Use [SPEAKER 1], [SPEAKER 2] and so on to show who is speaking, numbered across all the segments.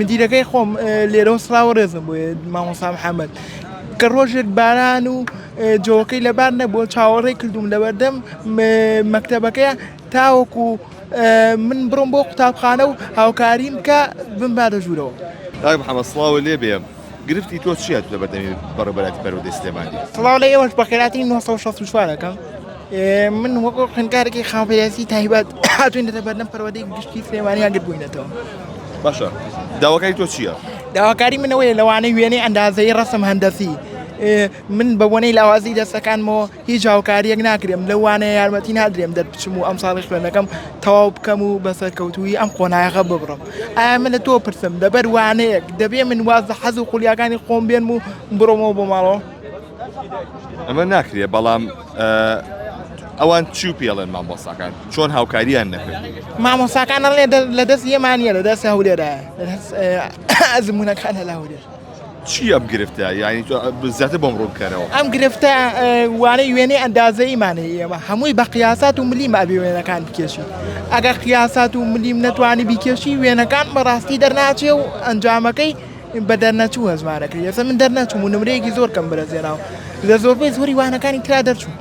[SPEAKER 1] مدیرەکەی خۆم لێرە سڵاو ڕێزم بۆ مامۆستا محەممەد کە ڕۆژێک باران و جۆکەی لەبار نەبووە چاوەڕێی کردوم لەبەردەم مەکتەبەکەیە تاوەکو من بڕۆم بۆ قوتابخانە و هاوکاریم کە بمبارە ژوورەوە.
[SPEAKER 2] کاک محەممەد سڵاو لێ بێم گرفتی تۆ چیە لە بەردەمی بەڕێبەراتی پەروەردەی سلێمانی؟
[SPEAKER 1] سڵاو لە ئێوەش بەخێراتی 1964ەکەم من وەکو خوێندکارێکی خاوپەرستی تایبەت هاتووینەتە بەردەم پەروەردەی گشتی سلێمانی ئەگەر بووینەتەوە.
[SPEAKER 2] باشە داواکاری تۆ چییە؟
[SPEAKER 1] داواکاری منەوەی لەوانەی وێنەی ئەندازەی ڕەسم هەندەسی من بە بۆنەی لاوازی دەستەکانمەوە هیچ هاوکاریەک ناکرێم لەوانەیە یارمەتی نادرێم دەربچم و ئەم ساڵی خوێندنەکەم تەواو بکەم و بەسەرکەوتووی ئەم قۆناغە ببڕم. ئایا من لە تۆ پرسم لەبەر وانەیەک دەبێ من وازە حەز و قولیاکانی خۆم بێنم و بڕۆمەوە بۆ ماڵەوە؟
[SPEAKER 2] ئەمە ناکرێ بەڵام ئەوان چی پێڵێن مامۆستاکان چۆن هاوکاریان نەکرد؟
[SPEAKER 1] مامۆستاکان ئەڵێ لە دەست یەمانە لە دەست هەولێرە ئەزمونونەکان لە هەولێر.
[SPEAKER 2] چی ئەم گرفتە یعنی زیاتر بۆم ڕوونکەرەوە؟
[SPEAKER 1] ئەم گرفتە وانەی وێنەی ئەندازەیمانەیە ئێمە هەمووی بە قیاسات و ملیم ئەبێ وێنەکان بکێشی. ئەگەر قیاسات و ملیم نەتوانی بیکێشی وێنەکان بەڕاستی دەرناچێ و ئەنجامەکەی بە دەرنەچوو هەزمانەکەی. ئێستا من دەرنەچوم و نمرەیەکی زۆر کەم بەرەزێناوە لە زۆربەی زۆری وانەکانی ترا دەرچوو.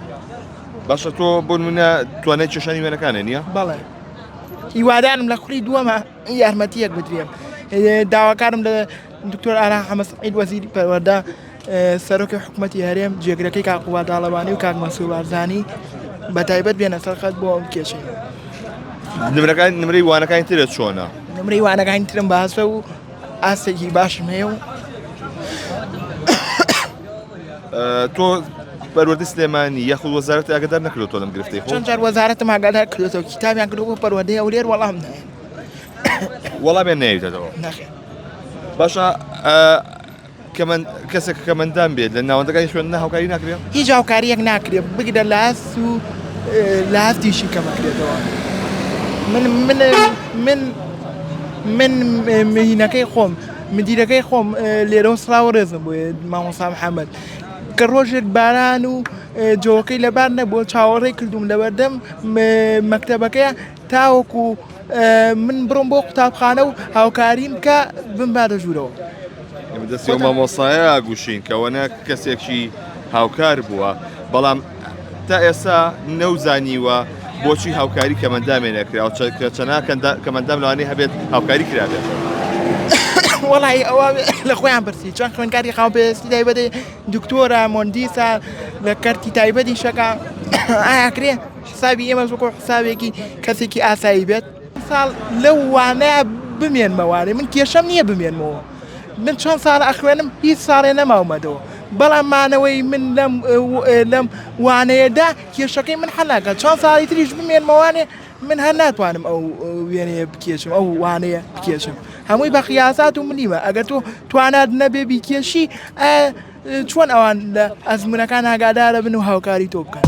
[SPEAKER 2] باشە تۆ بۆ نمونە توانای کێشانی وێنەکانە نییە؟
[SPEAKER 1] بەڵێ هیوادارم لە خوڕی دووەمە یارمەتیەک بدرێم. داواکارم لە دکتۆر ئارا حەمەد سەعید وەزیری پەروەردە سەرۆکی حکوومەتی هەرێم جێگرەکەی کاک قوباد داڵەوانی و کاک مەسوود بارزانی بەتایبەت بێنە سەر خەت بۆ ئەم کێشەی.
[SPEAKER 2] نمرەی وانەکانی ترت چۆنە؟
[SPEAKER 1] نمرەی وانەکانی ترم باشە و ئاستێکی باشم هەیە و
[SPEAKER 2] تۆ پەروەردەی سلێمانی یاخود وەزارەت ئاگادار نەکردوتۆ لەم گرفتەی خۆ؟
[SPEAKER 1] چەند جار وەزارەتم ئاگادار کردوێتەوە کتابیان کردووە بۆ پەروەردەی هەولێر وەڵام نایە.
[SPEAKER 2] وەڵامیان نەیەوێتەوە؟
[SPEAKER 1] نەخێر.
[SPEAKER 2] باشە کەسێک کە مەندان بێت لە ناوەندەکانی خوێندنە هاوکاری ناکرێت؟
[SPEAKER 1] هیچ هاوکاریەک ناکرێت بگرە لە هەست و لە هەستیشی کەمەکرێتەوە. من مهینەکەی خۆم مدیرەکەی خۆم لێرە سڵاو ڕێزم بۆ مامۆستا محەممەد کە ڕۆژێک باران و جۆکەی لەبار نەبووە چاوەڕێی کردوم لەبەردەم مەکتەبەکەیە تاوەکو من بڕۆم بۆ قوتابخانە و هاوکاریم کە بمبارە ژوورەوە.
[SPEAKER 2] دەستی مامۆستایە ئاگوشین کەوەنە کەسێکی هاوکار بووە بەڵام تا ئێستا نەوزانیوە بۆچی هاوکاری کەمەندامێ نەکراوە چەنا کەمەندام لەوانەیە هەبێت هاوکاری کرابێت.
[SPEAKER 1] وەڵی ئەوە لە خۆیان پرسی چۆن خوێندکاری خاوپەرستی تایبەتی دکتۆرە مۆندیسە لە کەرتی تایبەتی شەکە ئاکرێ حسابی ئێمە وەکو حسابێکی کەسێکی ئاسایی بێت. ساڵ لەو وانەیە بمێنمەوانێ من کێشەم نییە بمێنمەوە. من چۆن ساڵ ئەخوێنم هیچ ساڵێ نەماومەدەوە بەڵام مانەوەی من لەم وانەیەدا کێشەکەی من حەلاکە چۆن ساڵی تریش بمێنمەوانێ من هەر ناتوانم ئەو وێنەیە بکێشم ئەو وانەیە بکێشم هەمووی بە قیاسات و ملیمە ئەگەر تۆ توانات نەبێ بیکێشی چۆن ئەوان لە ئەزمونونەکان ئاگادارە بن و هاوکاری تۆ بکەن.